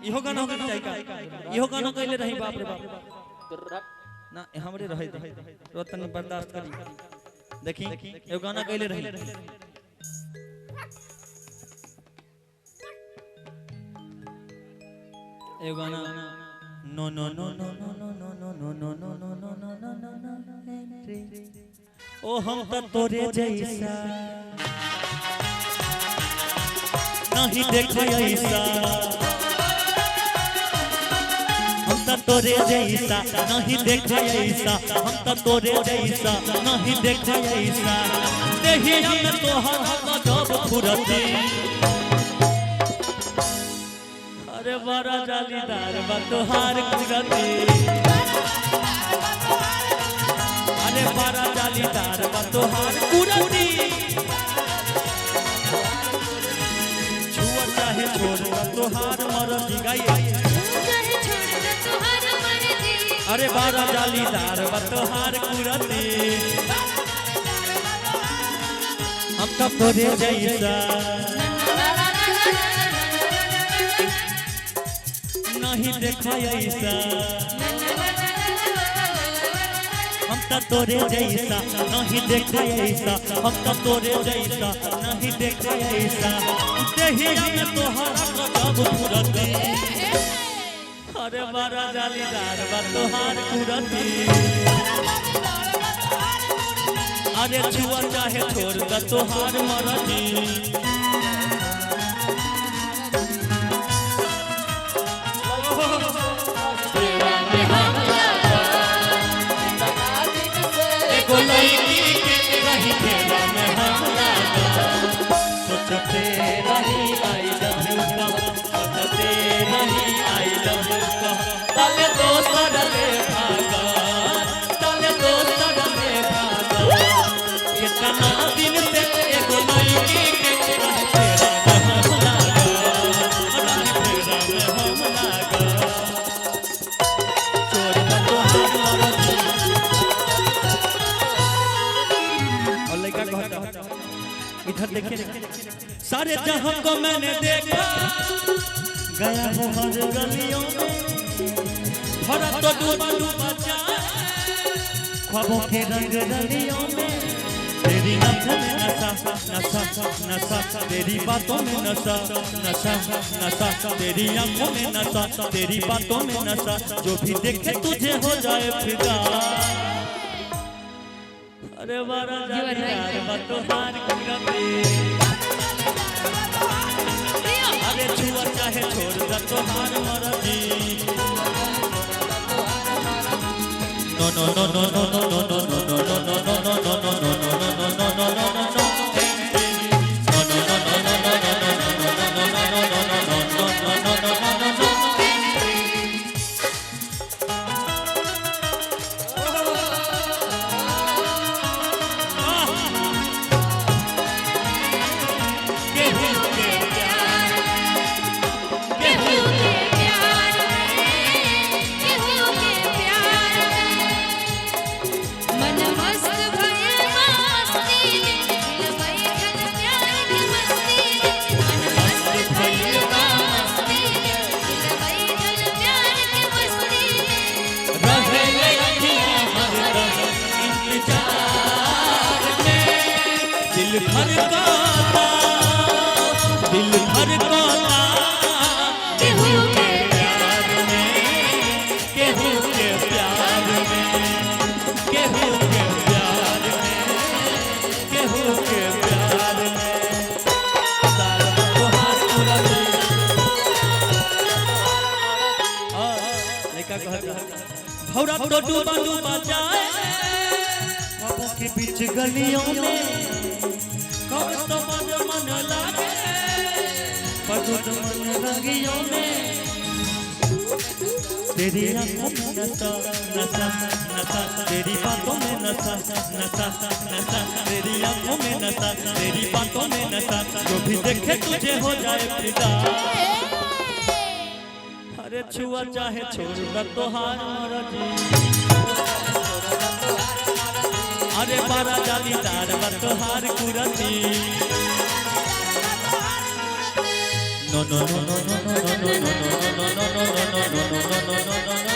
इहो गाना हो गई का इहो गाना कहले रही बाप रे बाप ना हमरे रहे रतन बर्दाश्त करी देखी एगो गाना कहले रही एगो गाना नो नो नो नो नो नो नो नो नो नो नो नो नो नो नो नो नो ओ हम त तोरे जैसा नहीं देखो ऐसा हम त तोरे जैसा नहीं देखो ऐसा हम त तोरे जैसा नहीं देखो ऐसा देहिया में तोहर गजब फुरती अरे बड़ा जालीदार बा तोहार कुरती अरे बड़ा जालीदार बा तोहार कुरती छुआ चाहे छोड़ तोहार मरती गाई अरे बड़ा जालीदार बा तोहार कुरती हम तो तोरे जैसा नहीं देखा ऐसा हम त तोरे जैसा नहीं देखा ऐसा हम त तोरे जैसा नहीं देखा ऐसा देहिया में तोहरा गजब फुरती अरे बड़ा जालीदार बा तोहार कुरती अरे छुआ चाहे छोड़ द तोहार मरती इधर देखिए सारे जहां को मैंने देखा गया हूँ हर गलियों में भरा तो डूबा डूबा जाए ख्वाबों के रंग रलियों में तेरी आंखों में नशा नशा नशा तेरी बातों में नशा नशा नशा तेरी आंखों में नशा तेरी बातों में नशा जो भी देखे तुझे हो जाए फिदा अरे बड़ा जालीदार बा तोहार कुरती अरे छुआ चाहे छोड़ द तोहार मरती नो नो नो नो नो नो नो नो नो नो नो नो नो नो नो नो नो नो नो दिल धड़काता केहू के प्यार में केहू के प्यार में केहू के प्यार में केहू के प्यार में भौरा तो डूबा डूबा जाए ख्वाबों के बीच गलियों में कब तो मन लागे पगुट मन रंगियों में तेरी आंखों में नशा नशा नशा तेरी बातों में नशा नशा नशा तेरी आंखों में नशा तेरी बातों में नशा जो भी देखे तुझे हो जाए फिदा अरे छुआ चाहे छोड़ द तोहार मरती अरे बड़ा जालीदार बा तोहार कुरती नो नो नो नो नो नो नो नो नो नो नो no no no no